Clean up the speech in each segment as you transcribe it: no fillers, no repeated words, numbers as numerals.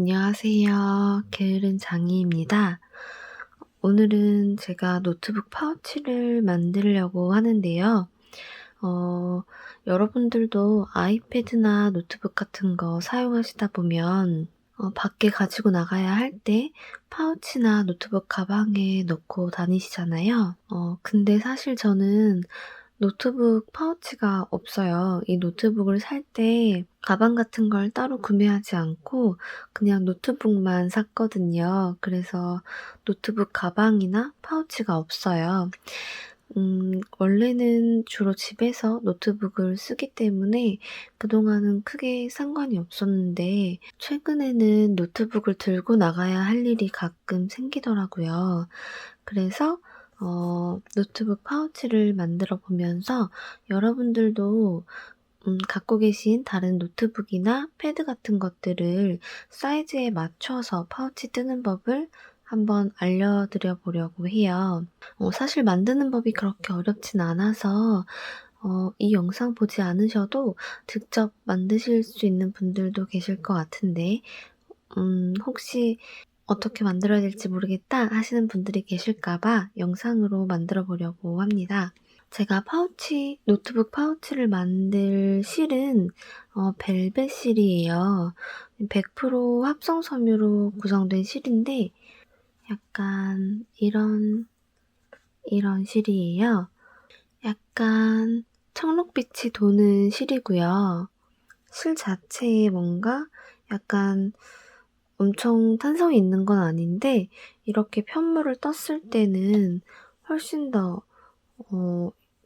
안녕하세요. 게으른 장이입니다. 오늘은 제가 노트북 파우치를 만들려고 하는데요. 어, 여러분들도 아이패드나 노트북 같은 거 사용하시다 보면 밖에 가지고 나가야 할 때 파우치나 노트북 가방에 넣고 다니시잖아요. 근데 사실 저는 노트북 파우치가 없어요. 이 노트북을 살 때 가방 같은 걸 따로 구매하지 않고 그냥 노트북만 샀거든요. 그래서 노트북 가방이나 파우치가 없어요. 원래는 주로 집에서 노트북을 쓰기 때문에 그동안은 크게 상관이 없었는데 최근에는 노트북을 들고 나가야 할 일이 가끔 생기더라고요. 그래서 노트북 파우치를 만들어 보면서 여러분들도 갖고 계신 다른 노트북이나 패드 같은 것들을 사이즈에 맞춰서 파우치 뜨는 법을 한번 알려드려 보려고 해요. 사실 만드는 법이 그렇게 어렵진 않아서 이 영상 보지 않으셔도 직접 만드실 수 있는 분들도 계실 것 같은데 혹시 어떻게 만들어야 될지 모르겠다 하시는 분들이 계실까 봐 영상으로 만들어 보려고 합니다. 제가 노트북 파우치를 만들 실은 벨벳 실이에요. 100% 합성 섬유로 구성된 실인데 약간 이런 실이에요. 약간 청록빛이 도는 실이고요. 실 자체에 뭔가 약간 엄청 탄성이 있는 건 아닌데 이렇게 편물을 떴을 때는 훨씬 더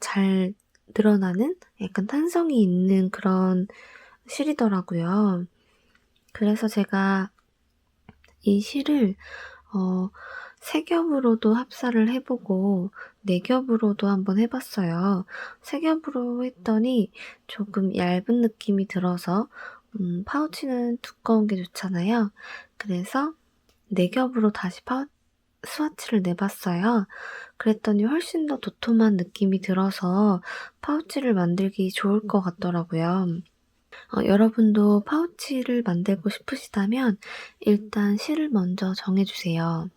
잘 드러나는 약간 탄성이 있는 그런 실이더라고요. 그래서 제가 이 실을 3겹으로도 합사를 해 보고 4겹으로도 한번 해 봤어요. 3겹으로 했더니 조금 얇은 느낌이 들어서 파우치는 두꺼운 게 좋잖아요. 그래서 4겹으로 다시 스와치를 내 봤어요. 그랬더니 훨씬 더 도톰한 느낌이 들어서 파우치를 만들기 좋을 것 같더라고요. 여러분도 파우치를 만들고 싶으시다면 일단 실을 먼저 정해 주세요.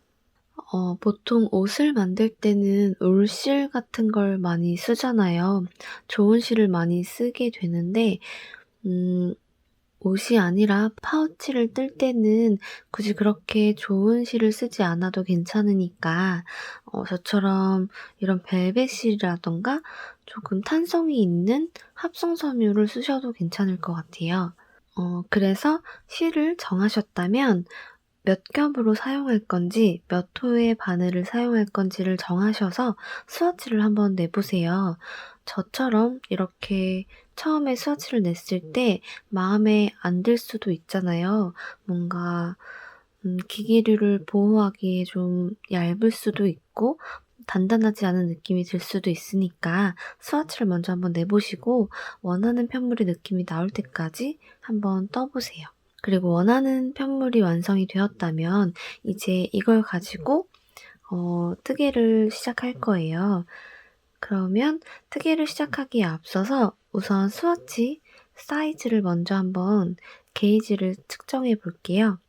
보통 옷을 만들 때는 울실 같은 걸 많이 쓰잖아요. 좋은 실을 많이 쓰게 되는데 옷이 아니라 파우치를 뜰 때는 굳이 그렇게 좋은 실을 쓰지 않아도 괜찮으니까 저처럼 이런 벨벳 실이라든가 조금 탄성이 있는 합성 섬유를 쓰셔도 괜찮을 것 같아요. 그래서 실을 정하셨다면 몇 겹으로 사용할 건지 몇 호의 바늘을 사용할 건지를 정하셔서 스와치를 한번 내보세요. 저처럼 이렇게 처음에 스와치를 냈을 때 마음에 안 들 수도 있잖아요. 뭔가 기기류를 보호하기에 좀 얇을 수도 있고 단단하지 않은 느낌이 들 수도 있으니까 스와치를 먼저 한번 내보시고 원하는 편물의 느낌이 나올 때까지 한번 떠보세요. 그리고 원하는 편물이 완성이 되었다면 이제 이걸 가지고 뜨개를 시작할 거예요. 그러면 뜨개를 시작하기에 앞서서 우선 스와치 사이즈를 먼저 한번 게이지를 측정해 볼게요.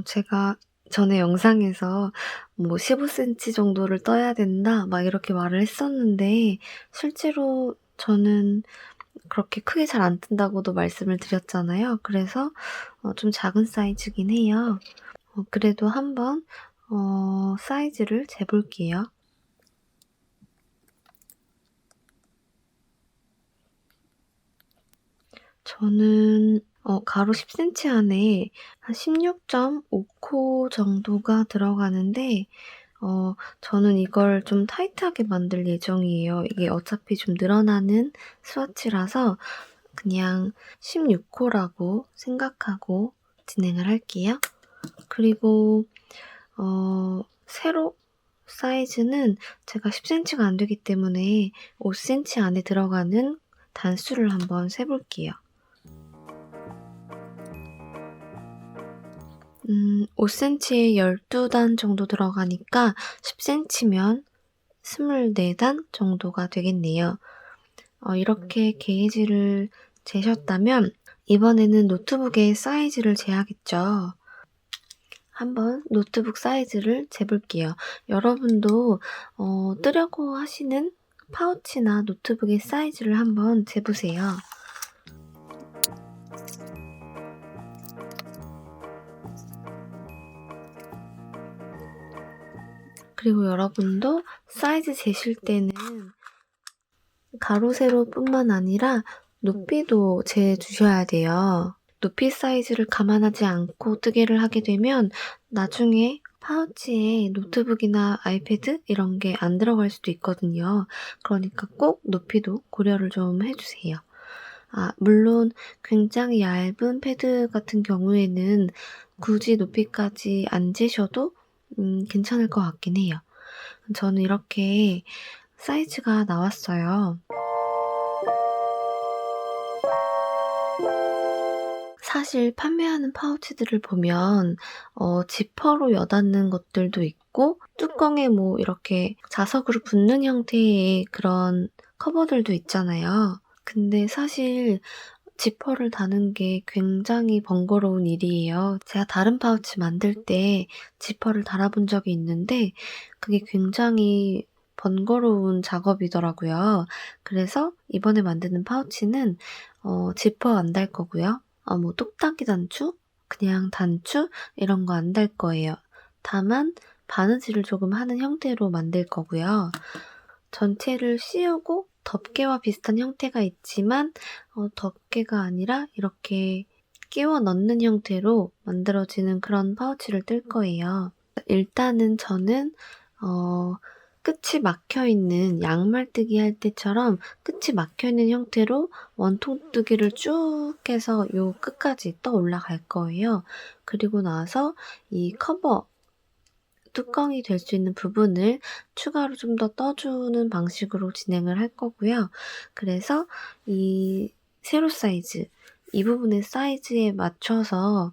제가 전에 영상에서 뭐 15cm 정도를 떠야 된다 막 이렇게 말을 했었는데 실제로 저는 그렇게 크게 잘 안 뜬다고도 말씀을 드렸잖아요. 그래서 좀 작은 사이즈긴 해요. 그래도 한번 사이즈를 재볼게요. 저는 가로 10cm 안에 한 16.5코 정도가 들어가는데 저는 이걸 좀 타이트하게 만들 예정이에요. 이게 어차피 좀 늘어나는 스와치라서 그냥 16코라고 생각하고 진행을 할게요. 그리고 세로 사이즈는 제가 10cm가 안 되기 때문에 5cm 안에 들어가는 단수를 한번 세볼게요. 5cm에 12단 정도 들어가니까 10cm면 24단 정도가 되겠네요. 이렇게 게이지를 재셨다면 이번에는 노트북의 사이즈를 재야겠죠. 한번 노트북 사이즈를 재볼게요. 여러분도 뜨려고 하시는 파우치나 노트북의 사이즈를 한번 재보세요. 그리고 여러분도 사이즈 재실 때는 가로 세로뿐만 아니라 높이도 재주셔야 돼요. 높이 사이즈를 감안하지 않고 뜨개를 하게 되면 나중에 파우치에 노트북이나 아이패드 이런 게 안 들어갈 수도 있거든요. 그러니까 꼭 높이도 고려를 좀 해주세요. 물론 굉장히 얇은 패드 같은 경우에는 굳이 높이까지 안 재셔도 괜찮을 것 같긴 해요. 저는 이렇게 사이즈가 나왔어요. 사실 판매하는 파우치들을 보면 지퍼로 여닫는 것들도 있고 뚜껑에 뭐 이렇게 자석으로 붙는 형태의 그런 커버들도 있잖아요. 근데 사실 지퍼를 다는 게 굉장히 번거로운 일이에요. 제가 다른 파우치 만들 때 지퍼를 달아본 적이 있는데 그게 굉장히 번거로운 작업이더라고요. 그래서 이번에 만드는 파우치는 지퍼 안 달 거고요. 뭐 똑딱이 단추, 그냥 단추 이런 거 안 달 거예요. 다만 바느질을 조금 하는 형태로 만들 거고요. 전체를 씌우고 덮개와 비슷한 형태가 있지만 덮개가 아니라 이렇게 끼워 넣는 형태로 만들어지는 그런 파우치를 뜰 거예요. 일단은 저는 끝이 막혀있는 양말뜨기 할 때처럼 끝이 막혀있는 형태로 원통뜨기를 쭉 해서 요 끝까지 떠 올라갈 거예요. 그리고 나서 이 커버 뚜껑이 될 수 있는 부분을 추가로 좀 더 떠주는 방식으로 진행을 할 거고요. 그래서 이 세로 사이즈, 이 부분의 사이즈에 맞춰서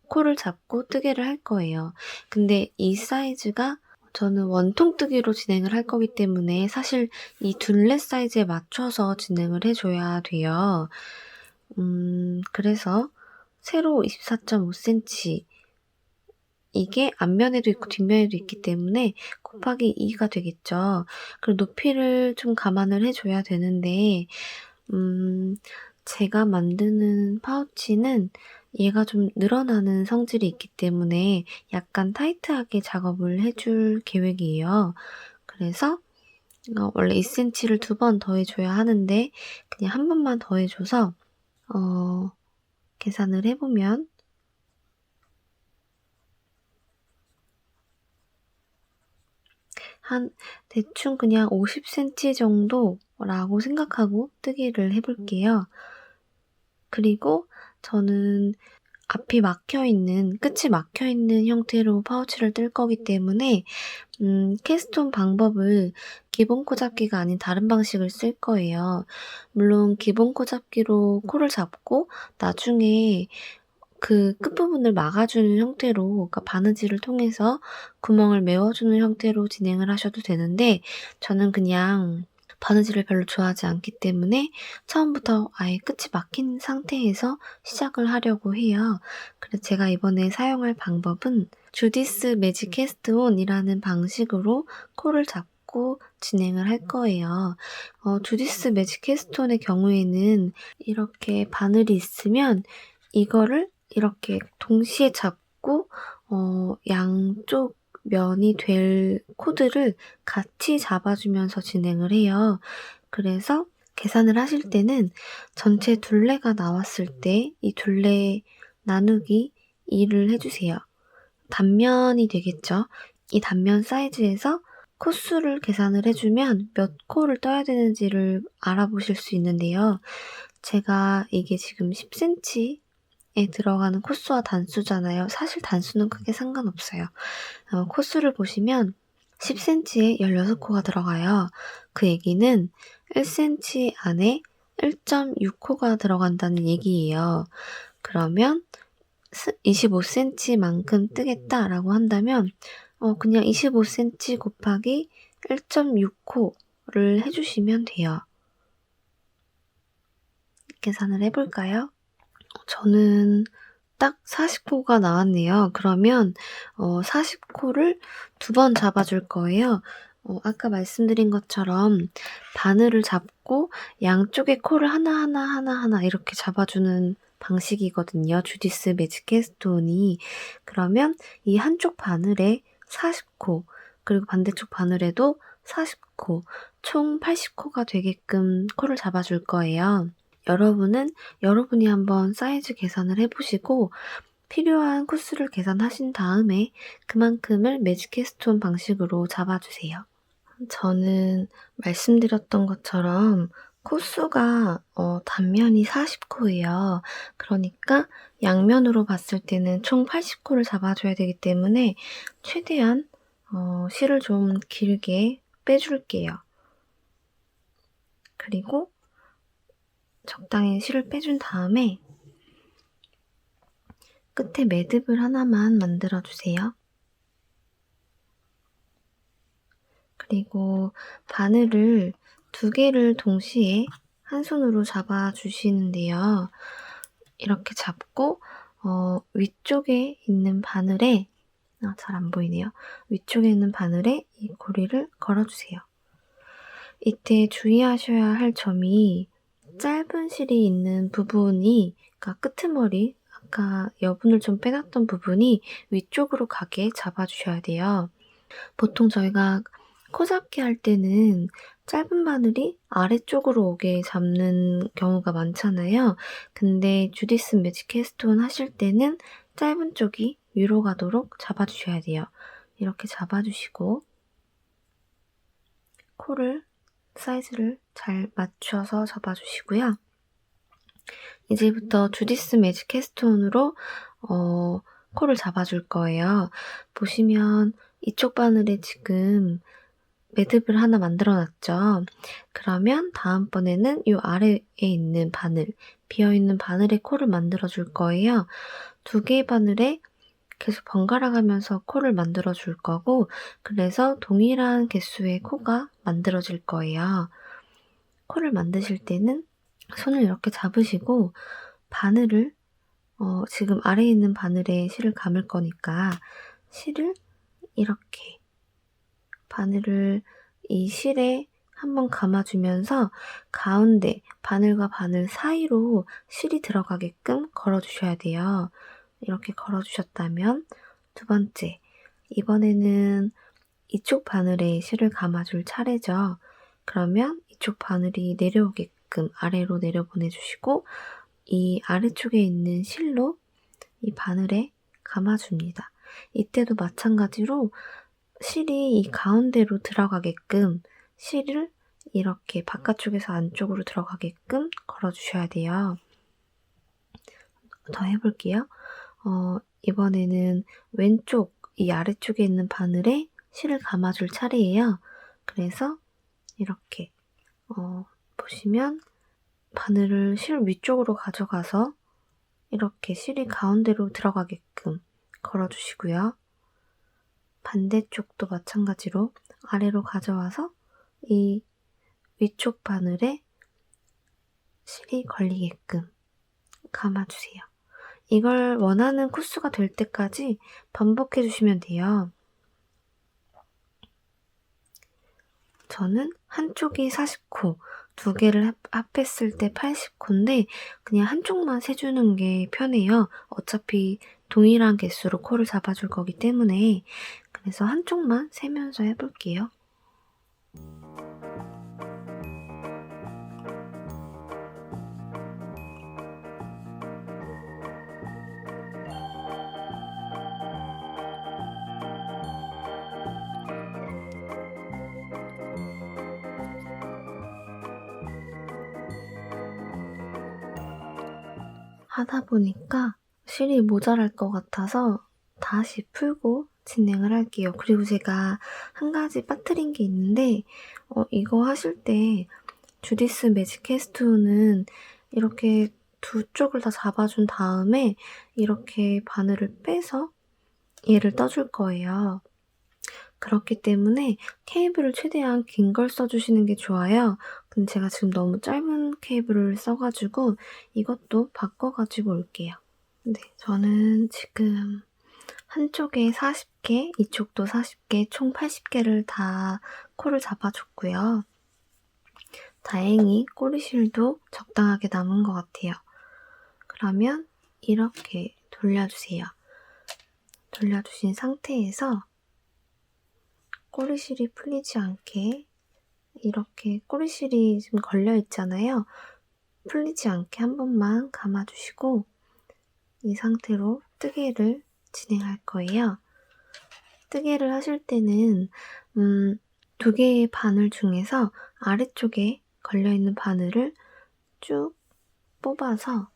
코를 잡고 뜨개를 할 거예요. 근데 이 사이즈가 저는 원통뜨기로 진행을 할 거기 때문에 사실 이 둘레 사이즈에 맞춰서 진행을 해줘야 돼요. 그래서 세로 24.5cm 이게 앞면에도 있고 뒷면에도 있기 때문에 곱하기 2가 되겠죠. 그리고 높이를 좀 감안을 해줘야 되는데 제가 만드는 파우치는 얘가 좀 늘어나는 성질이 있기 때문에 약간 타이트하게 작업을 해줄 계획이에요. 그래서 원래 2cm를 2번 더해줘야 하는데 그냥 한 번만 더해줘서 계산을 해보면 한 대충 그냥 50cm 정도라고 생각하고 뜨기를 해볼게요. 그리고 저는 앞이 막혀있는, 끝이 막혀있는 형태로 파우치를 뜰 거기 때문에 캐스톤 방법을 기본 코 잡기가 아닌 다른 방식을 쓸 거예요. 물론 기본 코 잡기로 코를 잡고 나중에 그 끝부분을 막아주는 형태로, 그러니까 바느질을 통해서 구멍을 메워주는 형태로 진행을 하셔도 되는데 저는 그냥 바느질을 별로 좋아하지 않기 때문에 처음부터 아예 끝이 막힌 상태에서 시작을 하려고 해요. 그래서 제가 이번에 사용할 방법은 주디스 매직 캐스트온이라는 방식으로 코를 잡고 진행을 할 거예요. 주디스 매직 캐스트온의 경우에는 이렇게 바늘이 있으면 이거를 이렇게 동시에 잡고 양쪽 면이 될 코드를 같이 잡아주면서 진행을 해요. 그래서 계산을 하실 때는 전체 둘레가 나왔을 때 이 둘레 나누기 2를 해주세요. 단면이 되겠죠. 이 단면 사이즈에서 코수를 계산을 해주면 몇 코를 떠야 되는지를 알아보실 수 있는데요. 제가 이게 지금 10cm에 들어가는 코수와 단수잖아요. 사실 단수는 크게 상관없어요. 코수를 보시면 10cm에 16코가 들어가요. 그 얘기는 1cm 안에 1.6코가 들어간다는 얘기예요. 그러면 25cm만큼 뜨겠다라고 한다면 그냥 25cm 곱하기 1.6코를 해주시면 돼요. 계산을 해볼까요? 저는 딱 40코가 나왔네요. 그러면 40코를 2번 잡아줄 거예요. 아까 말씀드린 것처럼 바늘을 잡고 양쪽에 코를 하나하나 이렇게 잡아주는 방식이거든요. 주디스 매직 캐스톤이. 그러면 이 한쪽 바늘에 40코, 그리고 반대쪽 바늘에도 40코, 총 80코가 되게끔 코를 잡아줄 거예요. 여러분은 여러분이 한번 사이즈 계산을 해보시고 필요한 코스를 계산하신 다음에 그만큼을 매직 캐스톤 방식으로 잡아주세요. 저는 말씀드렸던 것처럼 코수가 단면이 40코예요. 그러니까 양면으로 봤을 때는 총 80코를 잡아줘야 되기 때문에 최대한 실을 좀 길게 빼줄게요. 그리고 적당히 실을 빼준 다음에 끝에 매듭을 하나만 만들어주세요. 그리고 바늘을 2개를 동시에 한 손으로 잡아주시는데요. 이렇게 잡고 위쪽에 있는 바늘에 잘 안 보이네요. 위쪽에 있는 바늘에 이 고리를 걸어주세요. 이때 주의하셔야 할 점이 짧은 실이 있는 부분이, 그러니까 끄트머리, 아까 여분을 좀 빼놨던 부분이 위쪽으로 가게 잡아주셔야 돼요. 보통 저희가 코 잡기 할 때는 짧은 바늘이 아래쪽으로 오게 잡는 경우가 많잖아요. 근데 주디스 매직 캐스톤 하실 때는 짧은 쪽이 위로 가도록 잡아주셔야 돼요. 이렇게 잡아주시고 코를 사이즈를 잘 맞춰서 잡아주시고요. 이제부터 주디스 매직 캐스톤으로 코를 잡아줄 거예요. 보시면 이쪽 바늘에 지금 매듭을 하나 만들어놨죠. 그러면 다음번에는 이 아래에 있는 바늘, 비어있는 바늘에 코를 만들어줄 거예요. 2개의 바늘에 계속 번갈아 가면서 코를 만들어줄 거고, 그래서 동일한 개수의 코가 만들어질 거예요. 코를 만드실 때는 손을 이렇게 잡으시고 바늘을 지금 아래에 있는 바늘에 실을 감을 거니까 실을 이렇게 바늘을 이 실에 한번 감아주면서 가운데 바늘과 바늘 사이로 실이 들어가게끔 걸어주셔야 돼요. 이렇게 걸어주셨다면 2번째, 이번에는 이쪽 바늘에 실을 감아줄 차례죠. 그러면 이쪽 바늘이 내려오게끔 아래로 내려보내주시고 이 아래쪽에 있는 실로 이 바늘에 감아줍니다. 이때도 마찬가지로 실이 이 가운데로 들어가게끔 실을 이렇게 바깥쪽에서 안쪽으로 들어가게끔 걸어주셔야 돼요. 더 해볼게요. 이번에는 왼쪽 이 아래쪽에 있는 바늘에 실을 감아줄 차례예요. 그래서 이렇게 보시면 바늘을 실 위쪽으로 가져가서 이렇게 실이 가운데로 들어가게끔 걸어주시고요. 반대쪽도 마찬가지로 아래로 가져와서 이 위쪽 바늘에 실이 걸리게끔 감아주세요. 이걸 원하는 코스가 될 때까지 반복해 주시면 돼요. 저는 한쪽이 40코, 2개를 합했을 때 80코인데 그냥 한쪽만 세주는 게 편해요. 어차피 동일한 개수로 코를 잡아줄 거기 때문에. 그래서 한쪽만 세면서 해볼게요. 하다 보니까 실이 모자랄 것 같아서 다시 풀고 진행을 할게요. 그리고 제가 한 가지 빠뜨린 게 있는데 이거 하실 때 주디스 매직 캐스톤은 이렇게 2쪽을 다 잡아준 다음에 이렇게 바늘을 빼서 얘를 떠줄 거예요. 그렇기 때문에 케이블을 최대한 긴 걸 써주시는 게 좋아요. 근데 제가 지금 너무 짧은 케이블을 써가지고 이것도 바꿔가지고 올게요. 네, 저는 지금 한쪽에 40개, 이쪽도 40개, 총 80개를 다 코를 잡아줬고요. 다행히 꼬리실도 적당하게 남은 것 같아요. 그러면 이렇게 돌려주세요. 돌려주신 상태에서 꼬리실이 풀리지 않게 이렇게 꼬리실이 지금 걸려 있잖아요. 풀리지 않게 한 번만 감아주시고 이 상태로 뜨개를 진행할 거예요. 뜨개를 하실 때는 2개의 바늘 중에서 아래쪽에 걸려있는 바늘을 쭉 뽑아서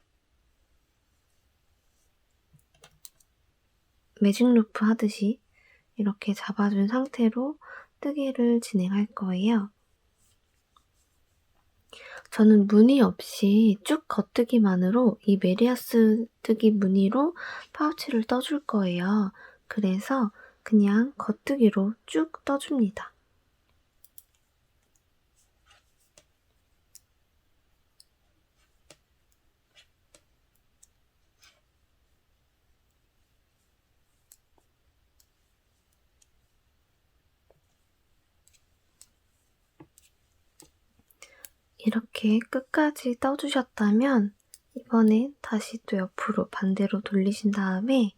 매직 루프 하듯이 이렇게 잡아준 상태로 뜨개를 진행할 거예요. 저는 무늬 없이 쭉 겉뜨기만으로 이 메리아스 뜨기 무늬로 파우치를 떠줄 거예요. 그래서 그냥 겉뜨기로 쭉 떠줍니다. 이렇게 끝까지 떠주셨다면 이번엔 다시 또 옆으로 반대로 돌리신 다음에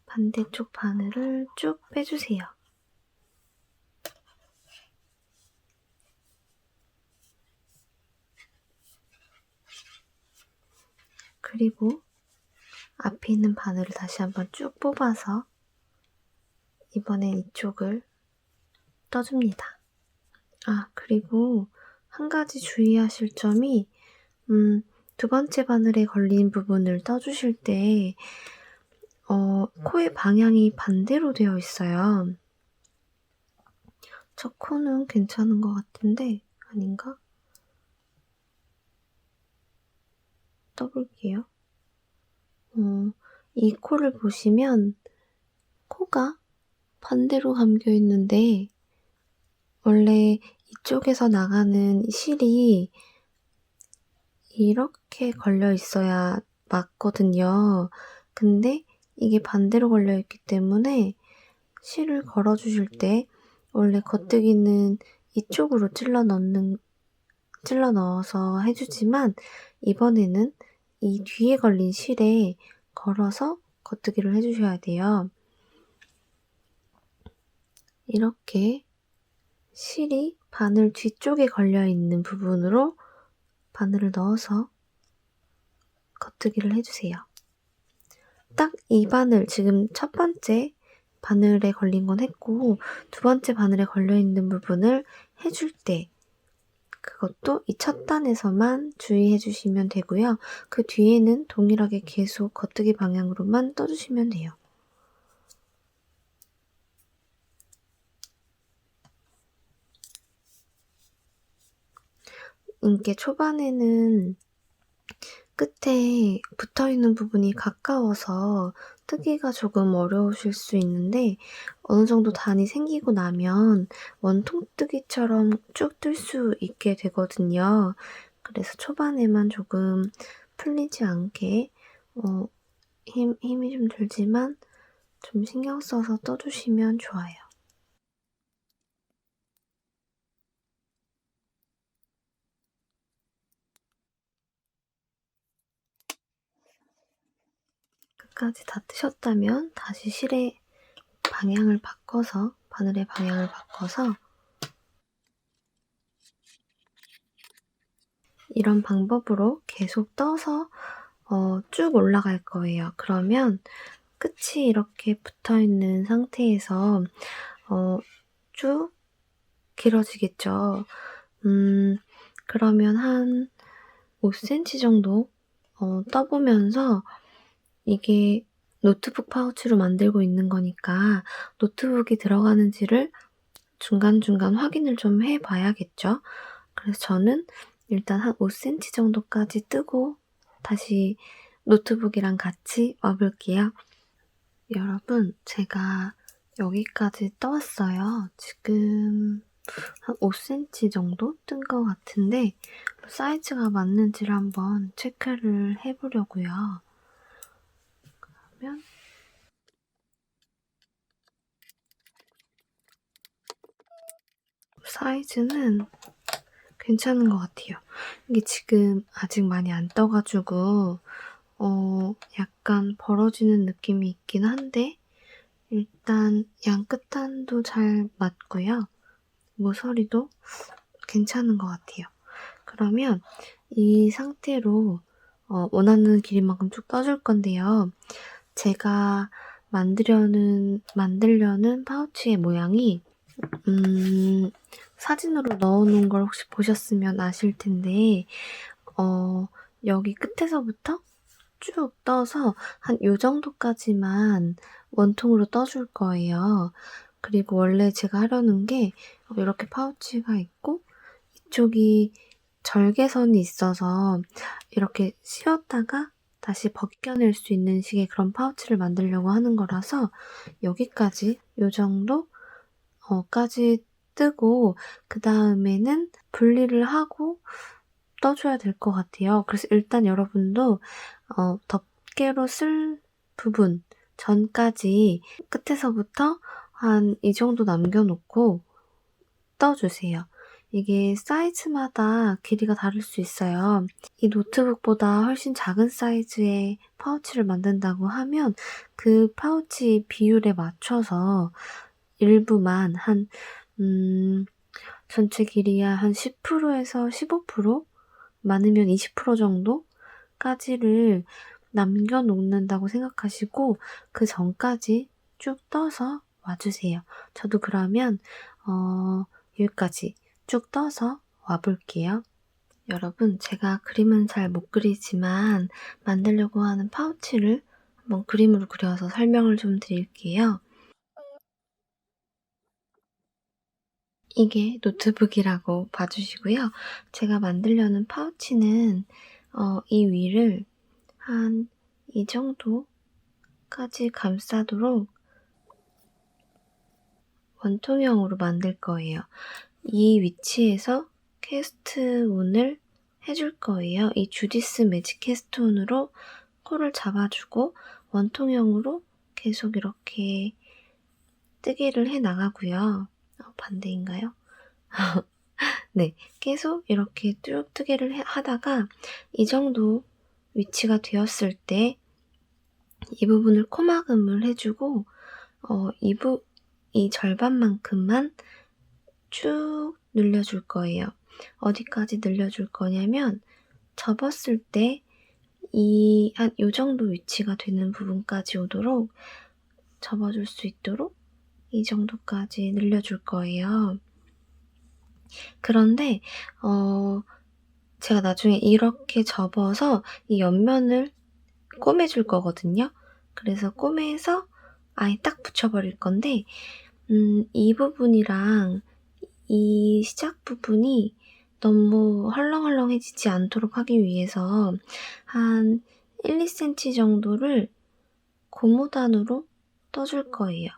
반대쪽 바늘을 쭉 빼주세요. 그리고 앞에 있는 바늘을 다시 한번 쭉 뽑아서 이번엔 이쪽을 떠줍니다. 그리고 한 가지 주의하실 점이 2번째 바늘에 걸린 부분을 떠주실 때 코의 방향이 반대로 되어 있어요. 저 코는 괜찮은 것 같은데 아닌가? 떠볼게요. 이 코를 보시면 코가 반대로 감겨 있는데 원래 이쪽에서 나가는 실이 이렇게 걸려 있어야 맞거든요. 근데 이게 반대로 걸려 있기 때문에 실을 걸어 주실 때 원래 겉뜨기는 이쪽으로 찔러 넣어서 해주지만 이번에는 이 뒤에 걸린 실에 걸어서 겉뜨기를 해주셔야 돼요. 이렇게 실이 바늘 뒤쪽에 걸려있는 부분으로 바늘을 넣어서 겉뜨기를 해주세요. 딱 이 바늘, 지금 첫 번째 바늘에 걸린 건 했고 2번째 바늘에 걸려있는 부분을 해줄 때 그것도 이 첫 단에서만 주의해 주시면 되고요. 그 뒤에는 동일하게 계속 겉뜨기 방향으로만 떠주시면 돼요. 이게 초반에는 끝에 붙어있는 부분이 가까워서 뜨기가 조금 어려우실 수 있는데 어느 정도 단이 생기고 나면 원통뜨기처럼 쭉 뜰 수 있게 되거든요. 그래서 초반에만 조금 풀리지 않게 힘이 좀 들지만 좀 신경 써서 떠주시면 좋아요. 끝까지 다 뜨셨다면 다시 실의 방향을 바꿔서 바늘의 방향을 바꿔서 이런 방법으로 계속 떠서 쭉 올라갈 거예요. 그러면 끝이 이렇게 붙어있는 상태에서 쭉 길어지겠죠. 그러면 한 5cm 정도 떠보면서 이게 노트북 파우치로 만들고 있는 거니까 노트북이 들어가는지를 중간중간 확인을 좀 해봐야겠죠. 그래서 저는 일단 한 5cm 정도까지 뜨고 다시 노트북이랑 같이 와볼게요. 여러분, 제가 여기까지 떠왔어요. 지금 한 5cm 정도 뜬 것 같은데 사이즈가 맞는지를 한번 체크를 해 보려고요. 그러면 사이즈는 괜찮은 것 같아요. 이게 지금 아직 많이 안 떠 가지고 약간 벌어지는 느낌이 있긴 한데 일단 양 끝단도 잘 맞고요. 모서리도 괜찮은 것 같아요. 그러면 이 상태로 원하는 길이만큼 쭉 떠줄 건데요. 제가 만들려는 파우치의 모양이 사진으로 넣어 놓은 걸 혹시 보셨으면 아실 텐데 여기 끝에서부터 쭉 떠서 한 요 정도까지만 원통으로 떠줄 거예요. 그리고 원래 제가 하려는 게 이렇게 파우치가 있고 이쪽이 절개선이 있어서 이렇게 씌웠다가 다시 벗겨낼 수 있는 식의 그런 파우치를 만들려고 하는 거라서 여기까지 요 정도 까지 뜨고 그다음에는 분리를 하고 떠줘야 될 것 같아요. 그래서 일단 여러분도 덮개로 쓸 부분 전까지 끝에서부터 한 이 정도 남겨 놓고 떠주세요. 이게 사이즈마다 길이가 다를 수 있어요. 이 노트북보다 훨씬 작은 사이즈의 파우치를 만든다고 하면 그 파우치 비율에 맞춰서 일부만 전체 길이야 한 10%에서 15%? 많으면 20% 정도까지를 남겨 놓는다고 생각하시고 그 전까지 쭉 떠서 와주세요. 저도 그러면 여기까지 쭉 떠서 와볼게요. 여러분, 제가 그림은 잘 못 그리지만 만들려고 하는 파우치를 한번 그림으로 그려서 설명을 좀 드릴게요. 이게 노트북이라고 봐주시고요. 제가 만들려는 파우치는 이 위를 한 이 정도까지 감싸도록 원통형으로 만들 거예요. 이 위치에서 캐스트온을 해줄 거예요. 이 주디스 매직 캐스트온으로 코를 잡아주고 원통형으로 계속 이렇게 뜨개를 해 나가고요. 반대인가요? 네, 계속 이렇게 쭉 뜨개를 하다가 이 정도 위치가 되었을 때 이 부분을 코막음을 해주고 이 절반만큼만 쭉 늘려줄 거예요. 어디까지 늘려줄 거냐면 접었을 때 한 요 정도 위치가 되는 부분까지 오도록 접어줄 수 있도록 이 정도까지 늘려줄 거예요. 그런데 제가 나중에 이렇게 접어서 이 옆면을 꼬매줄 거거든요. 그래서 꼬매서 아예 딱 붙여버릴 건데 이 부분이랑 이 시작 부분이 너무 헐렁헐렁해지지 않도록 하기 위해서 한 1-2cm 정도를 고무단으로 떠줄 거예요.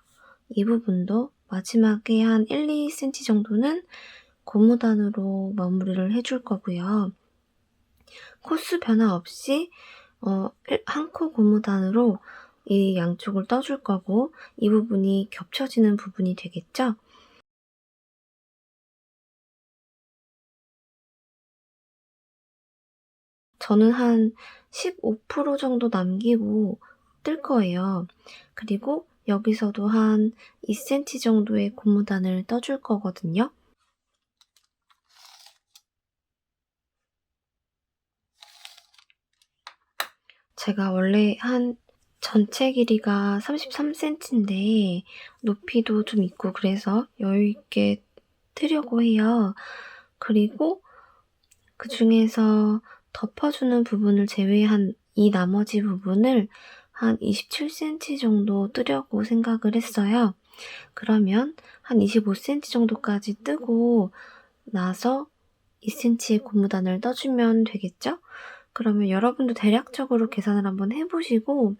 이 부분도 마지막에 한 1-2cm 정도는 고무단으로 마무리를 해줄 거고요. 코수 변화 없이 한 코 고무단으로 이 양쪽을 떠줄 거고 이 부분이 겹쳐지는 부분이 되겠죠? 저는 한 15% 정도 남기고 뜰 거예요. 그리고 여기서도 한 2cm 정도의 고무단을 떠줄 거거든요. 제가 원래 전체 길이가 33cm인데 높이도 좀 있고 그래서 여유 있게 트려고 해요. 그리고 그중에서 덮어주는 부분을 제외한 이 나머지 부분을 한 27cm 정도 뜨려고 생각을 했어요. 그러면 한 25cm 정도까지 뜨고 나서 2cm의 고무단을 떠주면 되겠죠? 그러면 여러분도 대략적으로 계산을 한번 해보시고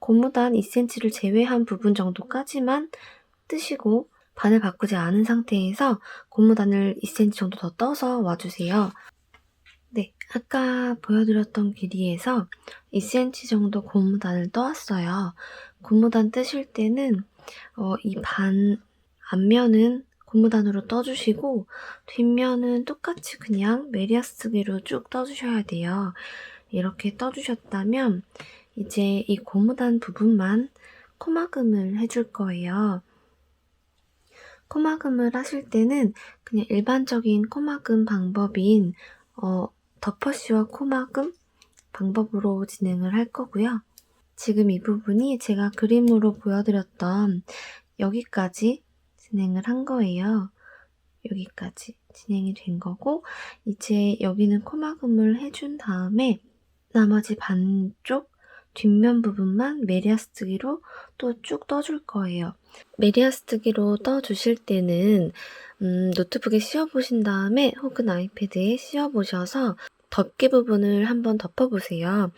고무단 2cm를 제외한 부분 정도까지만 뜨시고 반을 바꾸지 않은 상태에서 고무단을 2cm 정도 더 떠서 와주세요. 네, 아까 보여드렸던 길이에서 2cm 정도 고무단을 떠왔어요. 고무단 뜨실 때는 이 앞면은 고무단으로 떠주시고 뒷면은 똑같이 그냥 메리아스기로 쭉 떠주셔야 돼요. 이렇게 떠주셨다면 이제 이 고무단 부분만 코막음을 해줄 거예요. 코막음을 하실 때는 그냥 일반적인 코막음 방법인 덮어씌워 코막음 방법으로 진행을 할 거고요. 지금 이 부분이 제가 그림으로 보여드렸던 여기까지 진행을 한 거예요. 여기까지 진행이 된 거고 이제 여기는 코막음을 해준 다음에 나머지 반쪽 뒷면 부분만 메리아스뜨기로 또 쭉 떠줄 거예요. 메리아스뜨기로 떠주실 때는 노트북에 씌워보신 다음에 혹은 아이패드에 씌워보셔서 덮개 부분을 한번 덮어보세요.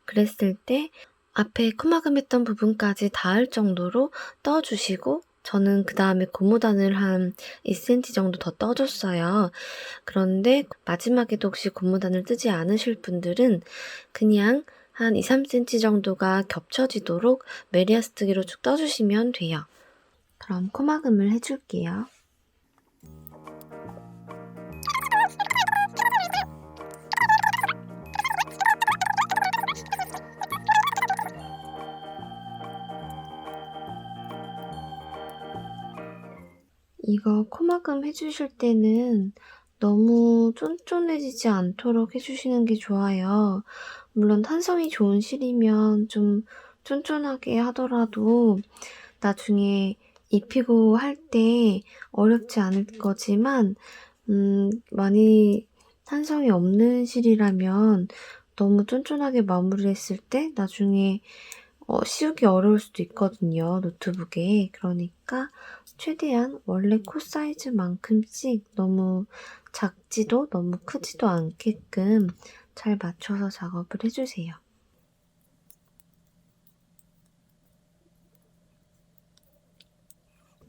그랬을 때 앞에 코막음했던 부분까지 닿을 정도로 떠주시고 저는 그 다음에 고무단을 한 2cm 정도 더 떠줬어요. 그런데 마지막에도 혹시 고무단을 뜨지 않으실 분들은 그냥 한 2, 3cm 정도가 겹쳐지도록 메리아스뜨기로 쭉 떠주시면 돼요. 그럼 코막음을 해줄게요. 이거 코막음 해주실 때는 너무 쫀쫀해지지 않도록 해주시는 게 좋아요. 물론 탄성이 좋은 실이면 좀 쫀쫀하게 하더라도 나중에 입히고 할 때 어렵지 않을 거지만 많이 탄성이 없는 실이라면 너무 쫀쫀하게 마무리했을 때 나중에 씌우기 어려울 수도 있거든요, 노트북에. 그러니까 최대한 원래 코 사이즈만큼씩 너무 작지도 너무 크지도 않게끔 잘 맞춰서 작업을 해주세요.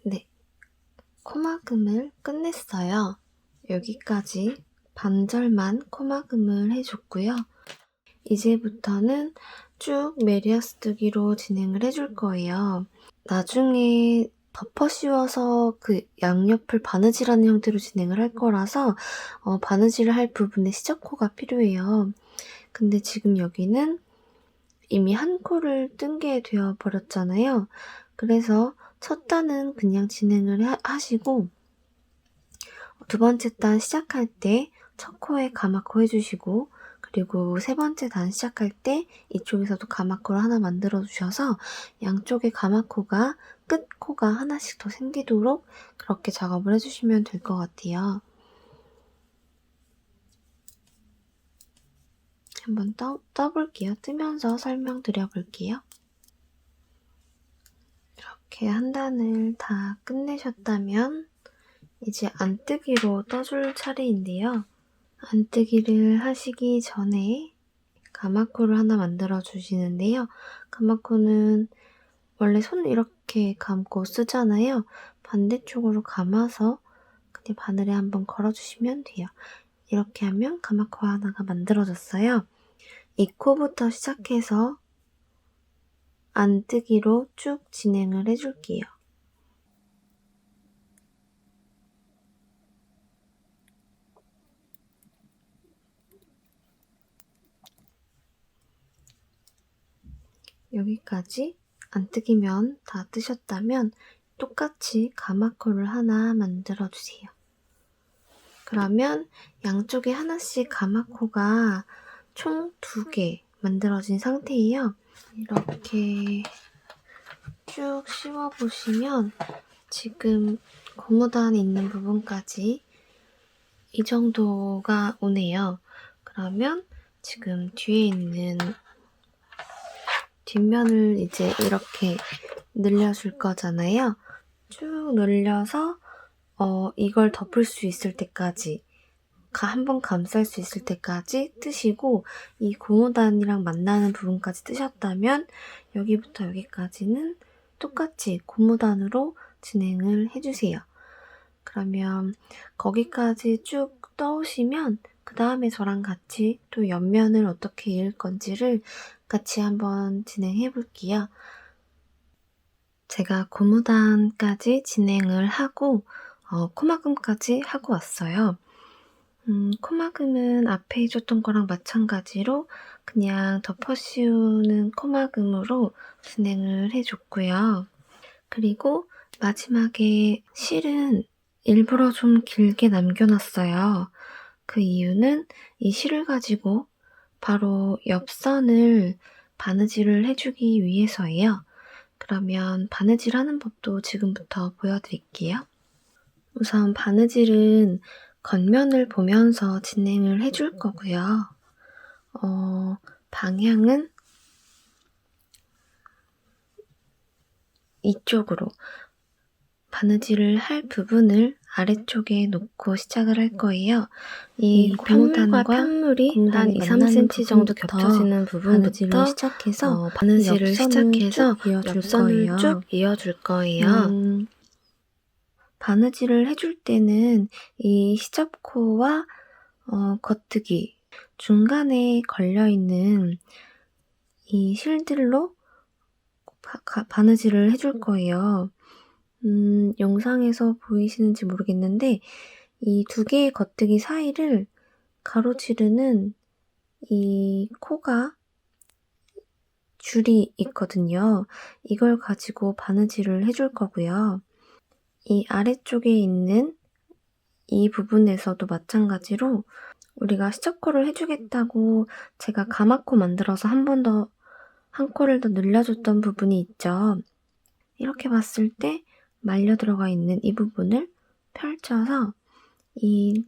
네, 코막음을 끝냈어요. 여기까지 반절만 코막음을 해줬고요. 이제부터는 쭉 메리아스뜨기로 진행을 해줄 거예요. 나중에 덮어 씌워서 그 양옆을 바느질하는 형태로 진행을 할 거라서 바느질을 할 부분에 시접코가 필요해요. 근데 지금 여기는 이미 한 코를 뜬 게 되어 버렸잖아요. 그래서 첫 단은 그냥 진행을 하시고 두 번째 단 시작할 때 첫 코에 가마코 해주시고 그리고 세 번째 단 시작할 때 이쪽에서도 가마코를 하나 만들어 주셔서 양쪽에 가마코가 끝코가 하나씩 더 생기도록 그렇게 작업을 해주시면 될 것 같아요. 한번 떠볼게요. 뜨면서 설명드려 볼게요. 이렇게 한 단을 다 끝내셨다면 이제 안뜨기로 떠줄 차례인데요. 안뜨기를 하시기 전에 가마코를 하나 만들어 주시는데요. 가마코는 원래 손 이렇게 감고 쓰잖아요. 반대쪽으로 감아서 그냥 바늘에 한번 걸어주시면 돼요. 이렇게 하면 가마코 하나가 만들어졌어요. 이 코부터 시작해서 안뜨기로 쭉 진행을 해줄게요. 여기까지 안뜨기면 다 뜨셨다면 똑같이 가마코를 하나 만들어주세요. 그러면 양쪽에 하나씩 가마코가 총 2개 만들어진 상태예요. 이렇게 쭉 씌워보시면 지금 고무단 있는 부분까지 이 정도가 오네요. 그러면 지금 뒤에 있는 뒷면을 이제 이렇게 늘려줄 거잖아요. 쭉 늘려서 이걸 덮을 수 있을 때까지 한번 감쌀 수 있을 때까지 뜨시고 이 고무단이랑 만나는 부분까지 뜨셨다면 여기부터 여기까지는 똑같이 고무단으로 진행을 해주세요. 그러면 거기까지 쭉 떠오시면 그 다음에 저랑 같이 또 옆면을 어떻게 이을 건지를 같이 한번 진행해 볼게요. 제가 고무단까지 진행을 하고 코막음까지 하고 왔어요. 코막음은 앞에 해줬던 거랑 마찬가지로 그냥 덮어 씌우는 코막음으로 진행을 해줬고요. 그리고 마지막에 실은 일부러 좀 길게 남겨놨어요. 그 이유는 이 실을 가지고 바로 옆선을 바느질을 해주기 위해서예요. 그러면 바느질 하는 법도 지금부터 보여드릴게요. 우선 바느질은 겉면을 보면서 진행을 해줄 거고요. 방향은 이쪽으로 바느질을 할 부분을 아래쪽에 놓고 시작을 할 거예요. 이 편물과 편물이 한 2-3cm 정도 겹쳐지는 부분부터 시작해서 바느질을 시작해서 옆선을 쭉 이어줄 거예요. 바느질을 해줄 때는 이 시접코와 겉뜨기 중간에 걸려있는 이 실들로 바느질을 해줄 거예요. 영상에서 보이시는지 모르겠는데 이 두 개의 겉뜨기 사이를 가로지르는 이 코가 줄이 있거든요. 이걸 가지고 바느질을 해줄 거고요. 이 아래쪽에 있는 이 부분에서도 마찬가지로 우리가 시접코를 해주겠다고 제가 가마코 만들어서 한 코를 더 늘려줬던 부분이 있죠. 이렇게 봤을 때 말려 들어가 있는 이 부분을 펼쳐서 이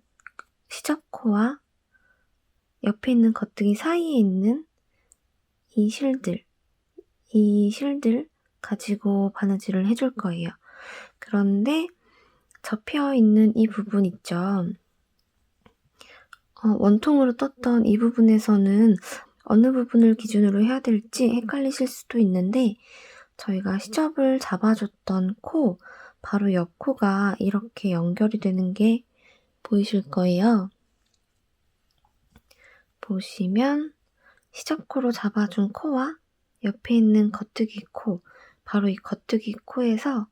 시접코와 옆에 있는 겉뜨기 사이에 있는 이 실들 가지고 바느질을 해줄 거예요. 그런데 접혀 있는 이 부분 있죠. 원통으로 떴던 이 부분에서는 어느 부분을 기준으로 해야 될지 헷갈리실 수도 있는데 저희가 시접을 잡아줬던 코, 바로 옆 코가 이렇게 연결이 되는 게 보이실 거예요. 보시면 시접코로 잡아준 코와 옆에 있는 겉뜨기 코, 바로 이 겉뜨기 코에서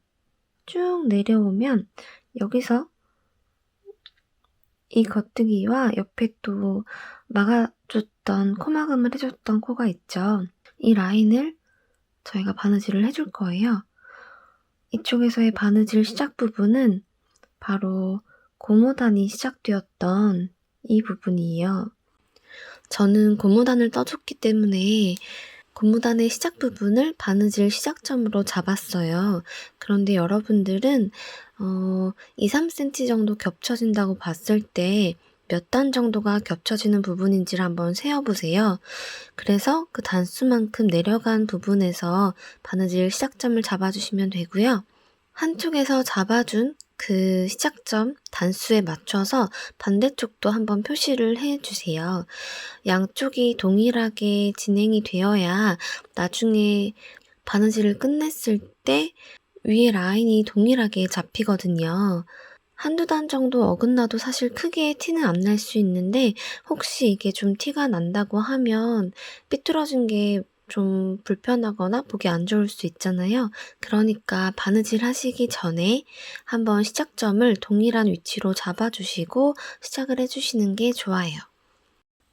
쭉 내려오면 여기서 이 겉뜨기와 옆에 또 막아줬던 코막음을 해줬던 코가 있죠. 이 라인을 저희가 바느질을 해줄 거예요. 이쪽에서의 바느질 시작 부분은 바로 고무단이 시작되었던 이 부분이에요. 저는 고무단을 떠줬기 때문에 고무단의 시작 부분을 바느질 시작점으로 잡았어요. 그런데 여러분들은 2-3cm 정도 겹쳐진다고 봤을 때 몇 단 정도가 겹쳐지는 부분인지를 한번 세어보세요. 그래서 그 단수만큼 내려간 부분에서 바느질 시작점을 잡아주시면 되고요. 한쪽에서 잡아준 그 시작점 단수에 맞춰서 반대쪽도 한번 표시를 해주세요. 양쪽이 동일하게 진행이 되어야 나중에 바느질을 끝냈을 때 위에 라인이 동일하게 잡히거든요. 한두 단 정도 어긋나도 사실 크게 티는 안 날 수 있는데 혹시 이게 좀 티가 난다고 하면 삐뚤어진 게 좀 불편하거나 보기 안 좋을 수 있잖아요. 그러니까 바느질 하시기 전에 한번 시작점을 동일한 위치로 잡아주시고 시작을 해주시는 게 좋아요.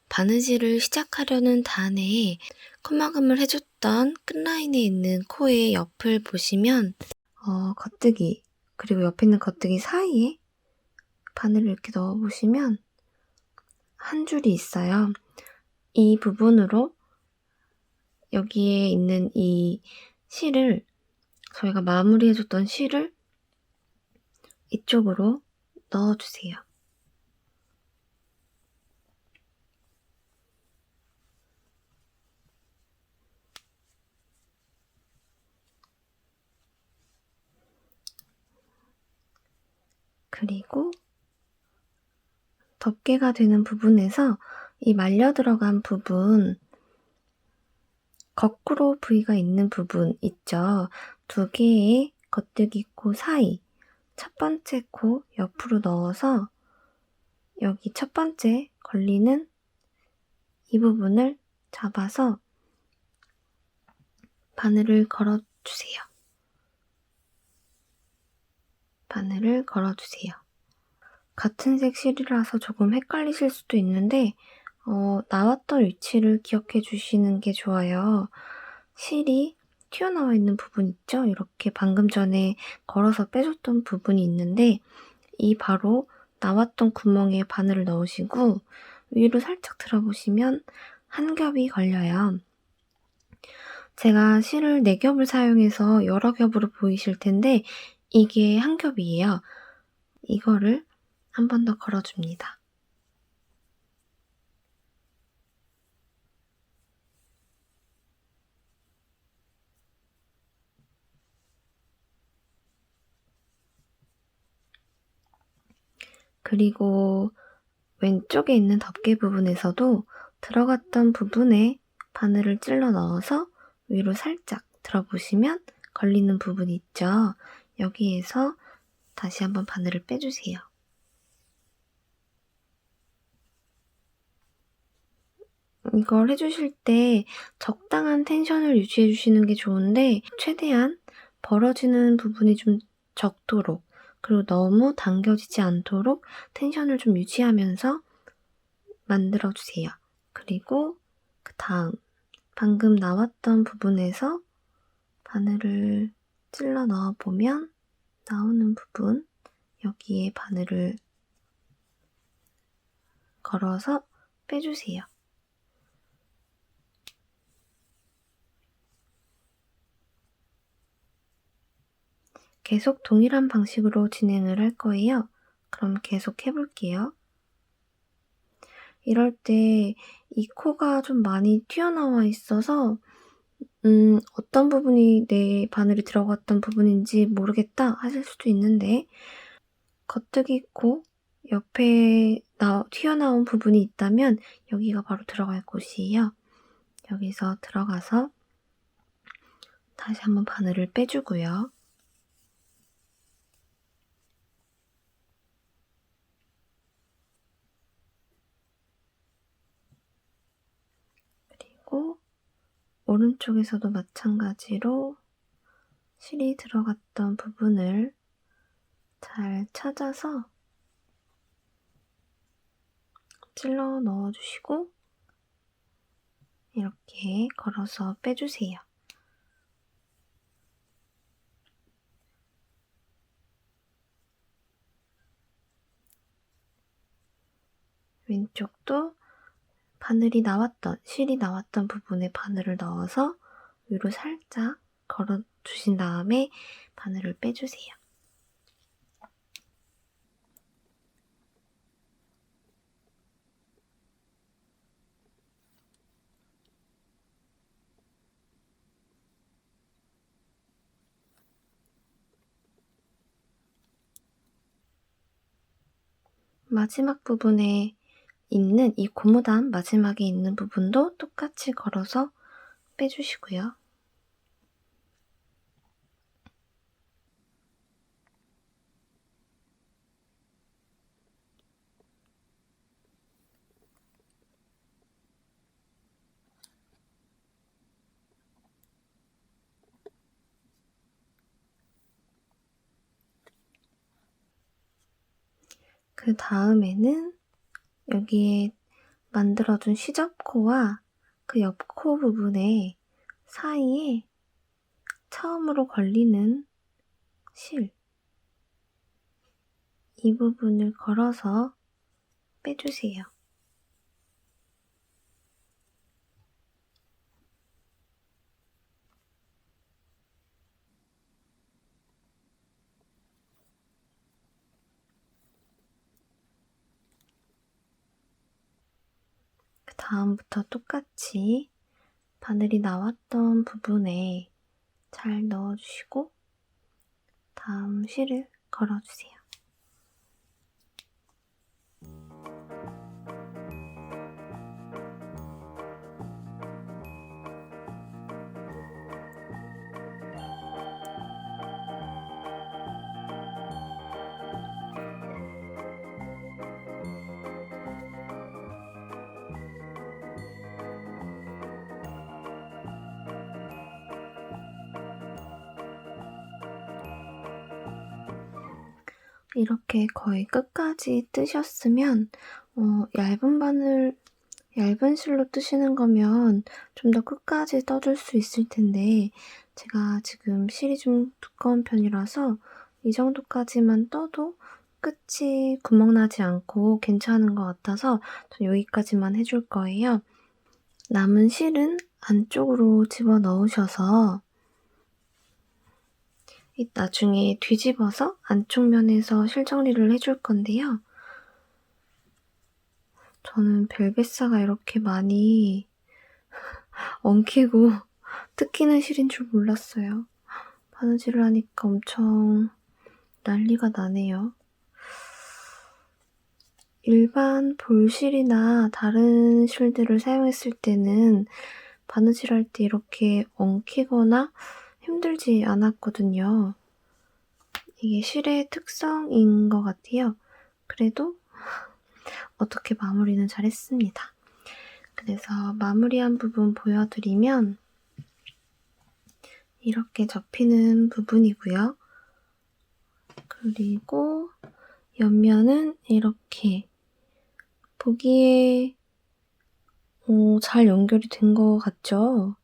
바느질을 시작하려는 단에 코막음을 해줬던 끝라인에 있는 코의 옆을 보시면 겉뜨기 그리고 옆에 있는 겉뜨기 사이에 바늘을 이렇게 넣어보시면 한 줄이 있어요. 이 부분으로 여기에 있는 이 실을 저희가 마무리해줬던 실을 이쪽으로 넣어주세요. 그리고 덮개가 되는 부분에서 이 말려 들어간 부분, 거꾸로 V가 있는 부분 있죠. 두 개의 겉뜨기 코 사이 첫 번째 코 옆으로 넣어서 여기 첫 번째 걸리는 이 부분을 잡아서 바늘을 걸어주세요. 바늘을 걸어주세요. 같은 색 실이라서 조금 헷갈리실 수도 있는데 나왔던 위치를 기억해 주시는 게 좋아요. 실이 튀어나와 있는 부분 있죠? 이렇게 방금 전에 걸어서 빼줬던 부분이 있는데 이 바로 나왔던 구멍에 바늘을 넣으시고 위로 살짝 들어보시면 한 겹이 걸려요. 제가 실을 4겹을 사용해서 여러 겹으로 보이실 텐데 이게 한 겹이에요. 이거를 한 번 더 걸어줍니다. 그리고 왼쪽에 있는 덮개 부분에서도 들어갔던 부분에 바늘을 찔러 넣어서 위로 살짝 들어보시면 걸리는 부분이 있죠. 여기에서 다시 한번 바늘을 빼주세요. 이걸 해주실 때 적당한 텐션을 유지해 주시는 게 좋은데 최대한 벌어지는 부분이 좀 적도록 그리고 너무 당겨지지 않도록 텐션을 좀 유지하면서 만들어 주세요. 그리고 그 다음 방금 나왔던 부분에서 바늘을 찔러 넣어 보면 나오는 부분 여기에 바늘을 걸어서 빼주세요. 계속 동일한 방식으로 진행을 할 거예요. 그럼 계속 해볼게요. 이럴 때 이 코가 좀 많이 튀어나와 있어서 어떤 부분이 내 바늘이 들어갔던 부분인지 모르겠다 하실 수도 있는데 겉뜨기 코 옆에 튀어나온 부분이 있다면 여기가 바로 들어갈 곳이에요. 여기서 들어가서 다시 한번 바늘을 빼주고요. 그리고 오른쪽에서도 마찬가지로 실이 들어갔던 부분을 잘 찾아서 찔러 넣어주시고 이렇게 걸어서 빼주세요. 왼쪽도 실이 나왔던 부분에 바늘을 넣어서 위로 살짝 걸어주신 다음에 바늘을 빼주세요. 마지막 부분에 있는 이 고무단 마지막에 있는 부분도 똑같이 걸어서 빼주시고요. 그 다음에는 여기에 만들어준 시접코와 그 옆 코 부분에 사이에 처음으로 걸리는 실, 이 부분을 걸어서 빼주세요. 그 다음부터 똑같이 바늘이 나왔던 부분에 잘 넣어주시고 다음 실을 걸어주세요. 이렇게 거의 끝까지 뜨셨으면 얇은 실로 뜨시는 거면 좀 더 끝까지 떠줄 수 있을 텐데 제가 지금 실이 좀 두꺼운 편이라서 이 정도까지만 떠도 끝이 구멍 나지 않고 괜찮은 것 같아서 전 여기까지만 해 줄 거예요. 남은 실은 안쪽으로 집어넣으셔서 나중에 뒤집어서 안쪽 면에서 실 정리를 해줄 건데요. 저는 벨벳사가 이렇게 많이 엉키고 뜯기는 실인 줄 몰랐어요. 바느질을 하니까 엄청 난리가 나네요. 일반 볼실이나 다른 실들을 사용했을 때는 바느질할 때 이렇게 엉키거나 힘들지 않았거든요. 이게 실의 특성인 것 같아요. 그래도 어떻게 마무리는 잘했습니다. 그래서 마무리한 부분 보여드리면 이렇게 접히는 부분이고요. 그리고 옆면은 이렇게 보기에 잘 연결이 된 것 같죠?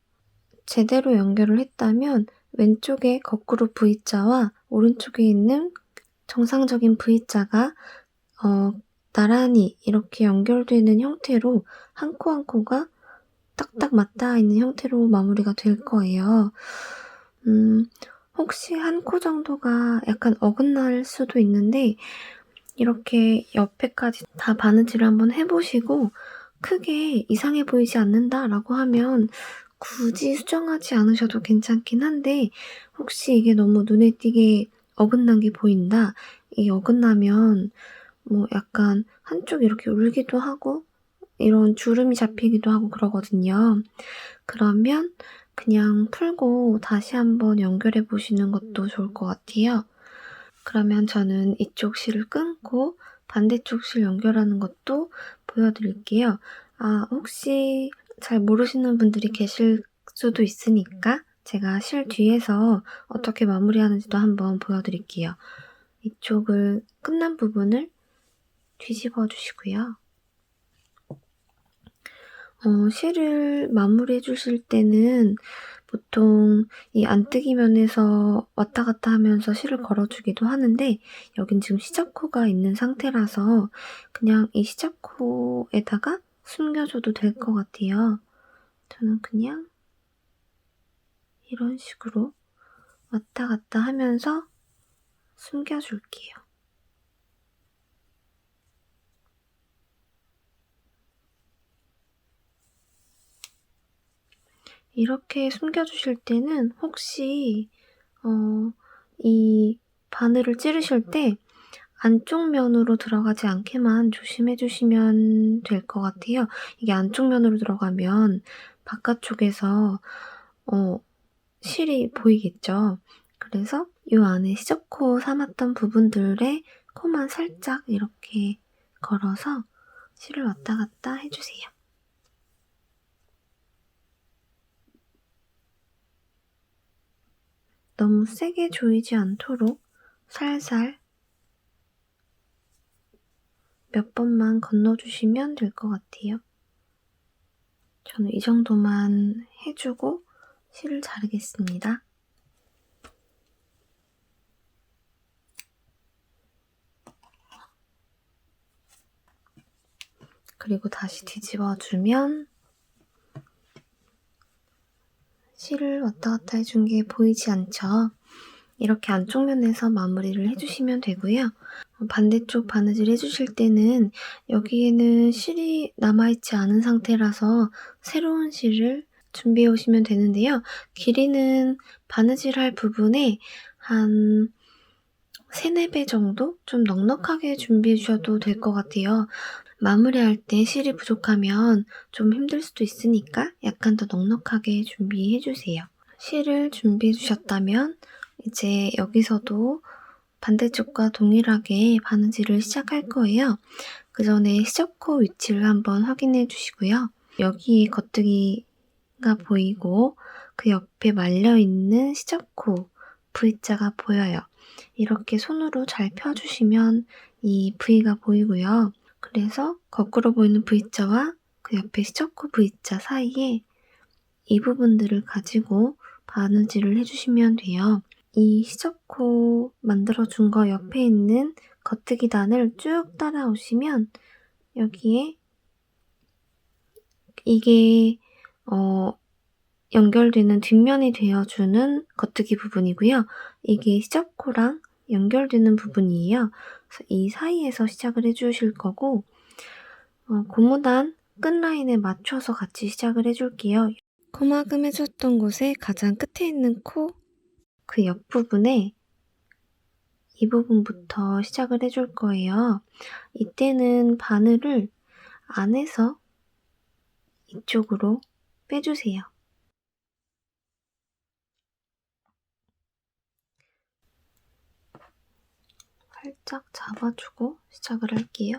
제대로 연결을 했다면 왼쪽에 거꾸로 V자와 오른쪽에 있는 정상적인 V자가 나란히 이렇게 연결되는 형태로 한 코 한 코가 딱딱 맞닿아 있는 형태로 마무리가 될 거예요. 혹시 한 코 정도가 약간 어긋날 수도 있는데 이렇게 옆에까지 다 바느질을 한번 해 보시고 크게 이상해 보이지 않는다라고 하면 굳이 수정하지 않으셔도 괜찮긴 한데 혹시 이게 너무 눈에 띄게 어긋난 게 보인다. 이 어긋나면 약간 한쪽이 이렇게 울기도 하고 이런 주름이 잡히기도 하고 그러거든요. 그러면 그냥 풀고 다시 한번 연결해 보시는 것도 좋을 것 같아요. 그러면 저는 이쪽 실을 끊고 반대쪽 실 연결하는 것도 보여드릴게요. 혹시 잘 모르시는 분들이 계실 수도 있으니까 제가 실 뒤에서 어떻게 마무리하는지도 한번 보여드릴게요. 이쪽을 끝난 부분을 뒤집어 주시고요. 실을 마무리해 주실 때는 보통 이 안뜨기 면에서 왔다 갔다 하면서 실을 걸어주기도 하는데 여긴 지금 시접코가 있는 상태라서 그냥 이 시접코에다가 숨겨줘도 될 것 같아요. 저는 그냥 이런 식으로 왔다 갔다 하면서 숨겨줄게요. 이렇게 숨겨주실 때는 혹시 이 바늘을 찌르실 때 안쪽 면으로 들어가지 않게만 조심해 주시면 될 것 같아요. 이게 안쪽 면으로 들어가면 바깥쪽에서 실이 보이겠죠. 그래서 이 안에 시접코 삼았던 부분들에 코만 살짝 이렇게 걸어서 실을 왔다 갔다 해주세요. 너무 세게 조이지 않도록 살살 몇 번만 건너주시면 될 것 같아요. 저는 이 정도만 해주고 실을 자르겠습니다. 그리고 다시 뒤집어주면 실을 왔다 갔다 해준 게 보이지 않죠? 이렇게 안쪽 면에서 마무리를 해주시면 되고요. 반대쪽 바느질 해주실 때는 여기에는 실이 남아있지 않은 상태라서 새로운 실을 준비해 오시면 되는데요. 길이는 바느질할 부분에 한 3-4배 정도? 좀 넉넉하게 준비해 주셔도 될 것 같아요. 마무리할 때 실이 부족하면 좀 힘들 수도 있으니까 약간 더 넉넉하게 준비해 주세요. 실을 준비해 주셨다면 이제 여기서도 반대쪽과 동일하게 바느질을 시작할 거예요. 그 전에 시접코 위치를 한번 확인해 주시고요. 여기에 겉뜨기가 보이고 그 옆에 말려있는 시접코 V자가 보여요. 이렇게 손으로 잘 펴주시면 이 V가 보이고요. 그래서 거꾸로 보이는 V자와 그 옆에 시저코 V자 사이에 이 부분들을 가지고 바느질을 해주시면 돼요. 이 시저코 만들어준 거 옆에 있는 겉뜨기 단을 쭉 따라오시면 여기에 이게 연결되는 뒷면이 되어주는 겉뜨기 부분이고요. 이게 시저코랑 연결되는 부분이에요. 그래서 이 사이에서 시작을 해주실 거고 고무단 끝라인에 맞춰서 같이 시작을 해줄게요. 코막음 해줬던 곳에 가장 끝에 있는 코 그 옆부분에 이 부분부터 시작을 해줄 거예요. 이때는 바늘을 안에서 이쪽으로 빼주세요. 살짝 잡아주고 시작을 할게요.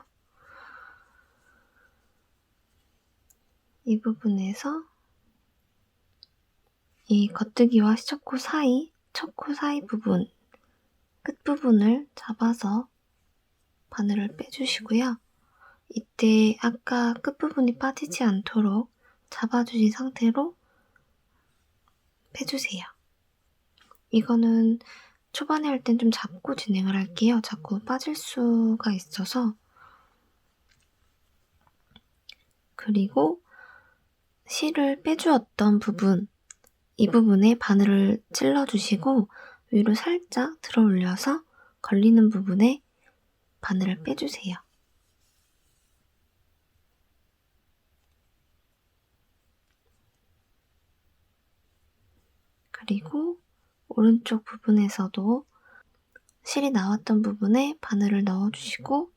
이 부분에서 이 겉뜨기와 시저코 사이, 첫 코 사이 부분, 끝부분을 잡아서 바늘을 빼주시고요. 이때 아까 끝부분이 빠지지 않도록 잡아주신 상태로 빼주세요. 이거는 초반에 할 땐 좀 잡고 진행을 할게요. 자꾸 빠질 수가 있어서. 그리고 실을 빼주었던 부분, 이 부분에 바늘을 찔러주시고 위로 살짝 들어 올려서 걸리는 부분에 바늘을 빼주세요. 그리고 오른쪽 부분에서도 실이 나왔던 부분에 바늘을 넣어주시고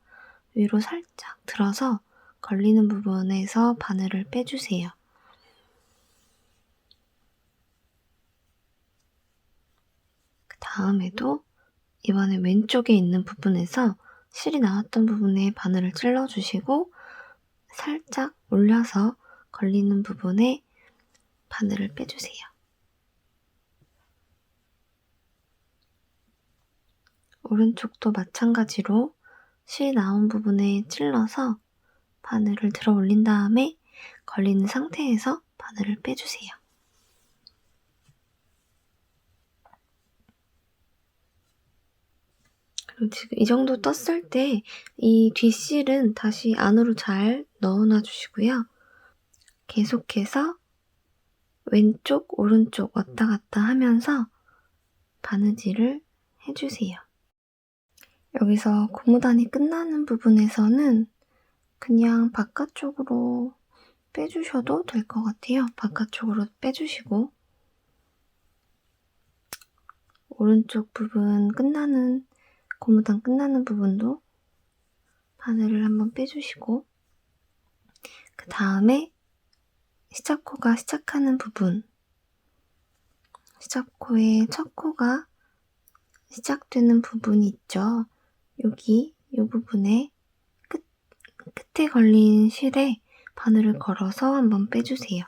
위로 살짝 들어서 걸리는 부분에서 바늘을 빼주세요. 그 다음에도 이번에 왼쪽에 있는 부분에서 실이 나왔던 부분에 바늘을 찔러주시고 살짝 올려서 걸리는 부분에 바늘을 빼주세요. 오른쪽도 마찬가지로 실 나온 부분에 찔러서 바늘을 들어 올린 다음에 걸리는 상태에서 바늘을 빼주세요. 그리고 지금 이 정도 떴을 때 이 뒷실은 다시 안으로 잘 넣어놔 주시고요. 계속해서 왼쪽, 오른쪽 왔다 갔다 하면서 바느질을 해주세요. 여기서 고무단이 끝나는 부분에서는 그냥 바깥쪽으로 빼주셔도 될 것 같아요. 바깥쪽으로 빼주시고 오른쪽 부분 끝나는 고무단 끝나는 부분도 바늘을 한번 빼주시고 그 다음에 시작코가 시작하는 부분 시작코의 첫 코가 시작되는 부분이 있죠. 여기 이 부분에 끝에 걸린 실에 바늘을 걸어서 한번 빼주세요.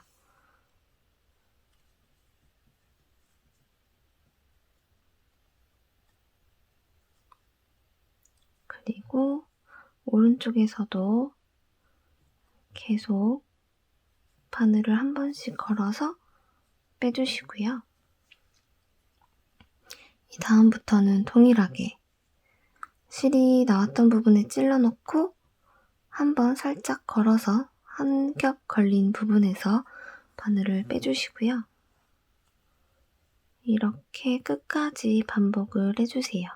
그리고 오른쪽에서도 계속 바늘을 한 번씩 걸어서 빼주시고요. 이 다음부터는 동일하게 실이 나왔던 부분에 찔러 넣고 한번 살짝 걸어서 한 겹 걸린 부분에서 바늘을 빼주시고요. 이렇게 끝까지 반복을 해주세요.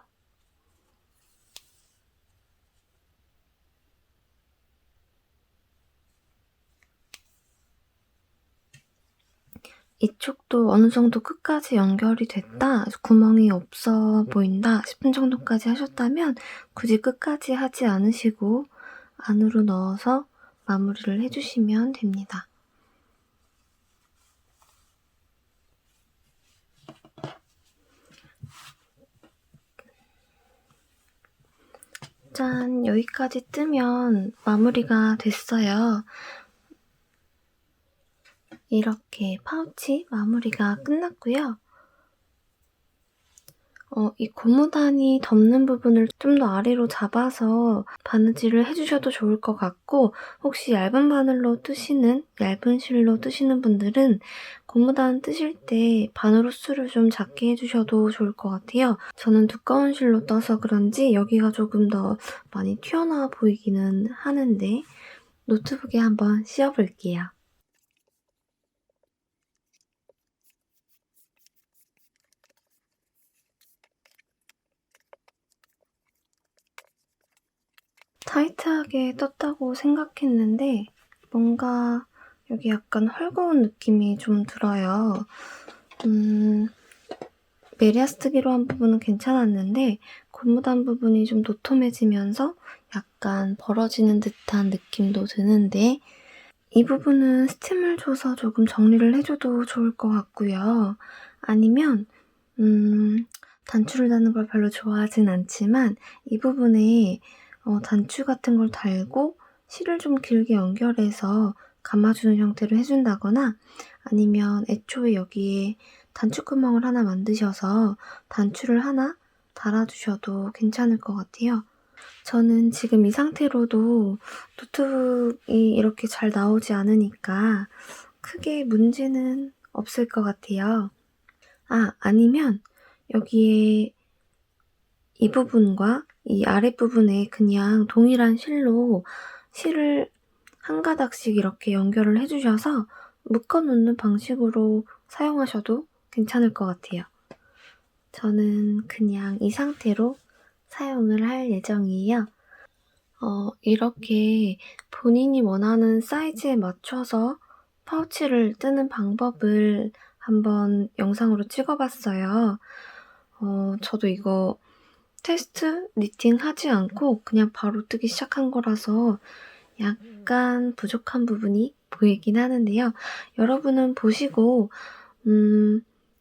이쪽도 어느 정도 끝까지 연결이 됐다, 구멍이 없어 보인다 싶은 정도까지 하셨다면 굳이 끝까지 하지 않으시고 안으로 넣어서 마무리를 해주시면 됩니다. 짠! 여기까지 뜨면 마무리가 됐어요. 이렇게 파우치 마무리가 끝났고요. 이 고무단이 덮는 부분을 좀 더 아래로 잡아서 바느질을 해 주셔도 좋을 것 같고, 혹시 얇은 바늘로 뜨시는, 얇은 실로 뜨시는 분들은 고무단 뜨실 때 바늘 홀수를 좀 작게 해 주셔도 좋을 것 같아요. 저는 두꺼운 실로 떠서 그런지 여기가 조금 더 많이 튀어나와 보이기는 하는데, 노트북에 한번 씌워 볼게요. 타이트하게 떴다고 생각했는데 뭔가 여기 약간 헐거운 느낌이 좀 들어요. 메리아스트기로 한 부분은 괜찮았는데 고무단 부분이 좀 도톰해지면서 약간 벌어지는 듯한 느낌도 드는데, 이 부분은 스팀을 줘서 조금 정리를 해줘도 좋을 것 같고요. 아니면 단추를 다는 걸 별로 좋아하진 않지만 이 부분에 단추 같은 걸 달고 실을 좀 길게 연결해서 감아주는 형태로 해준다거나, 아니면 애초에 여기에 단추구멍을 하나 만드셔서 단추를 하나 달아주셔도 괜찮을 것 같아요. 저는 지금 이 상태로도 노트북이 이렇게 잘 나오지 않으니까 크게 문제는 없을 것 같아요. 아니면 여기에 이 부분과 이 아랫부분에 그냥 동일한 실로 실을 한 가닥씩 이렇게 연결을 해 주셔서 묶어 놓는 방식으로 사용하셔도 괜찮을 것 같아요. 저는 그냥 이 상태로 사용을 할 예정이에요. 이렇게 본인이 원하는 사이즈에 맞춰서 파우치를 뜨는 방법을 한번 영상으로 찍어 봤어요. 저도 이거 테스트 니팅 하지 않고 그냥 바로 뜨기 시작한 거라서 약간 부족한 부분이 보이긴 하는데요. 여러분은 보시고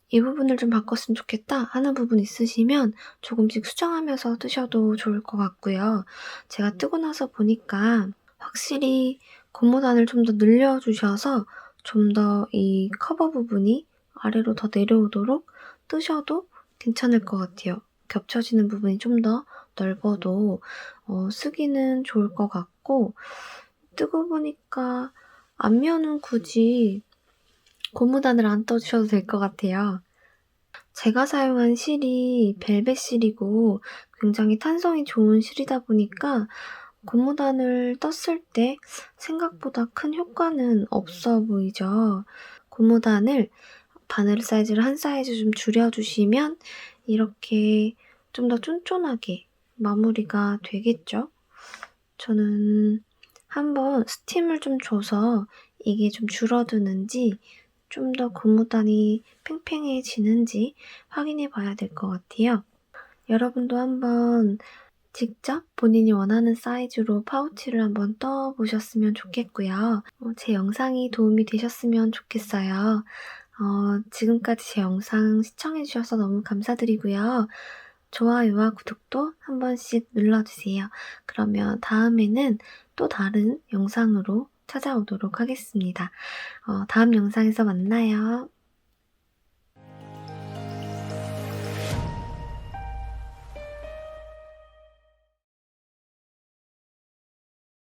이 부분을 좀 바꿨으면 좋겠다 하는 부분 있으시면 조금씩 수정하면서 뜨셔도 좋을 것 같고요. 제가 뜨고 나서 보니까 확실히 고무단을 좀 더 늘려주셔서 좀 더 이 커버 부분이 아래로 더 내려오도록 뜨셔도 괜찮을 것 같아요. 겹쳐지는 부분이 좀 더 넓어도 쓰기는 좋을 것 같고, 뜨고 보니까 앞면은 굳이 고무단을 안 떠주셔도 될 것 같아요. 제가 사용한 실이 벨벳 실이고 굉장히 탄성이 좋은 실이다 보니까 고무단을 떴을 때 생각보다 큰 효과는 없어 보이죠. 고무단을 바늘 사이즈를 한 사이즈 좀 줄여주시면 이렇게 좀 더 쫀쫀하게 마무리가 되겠죠. 저는 한번 스팀을 좀 줘서 이게 좀 줄어드는지 좀 더 고무단이 팽팽해지는지 확인해 봐야 될 것 같아요. 여러분도 한번 직접 본인이 원하는 사이즈로 파우치를 한번 떠보셨으면 좋겠고요. 제 영상이 도움이 되셨으면 좋겠어요. 지금까지 제 영상 시청해주셔서 너무 감사드리고요. 좋아요와 구독도 한 번씩 눌러주세요. 그러면 다음에는 또 다른 영상으로 찾아오도록 하겠습니다. 다음 영상에서 만나요.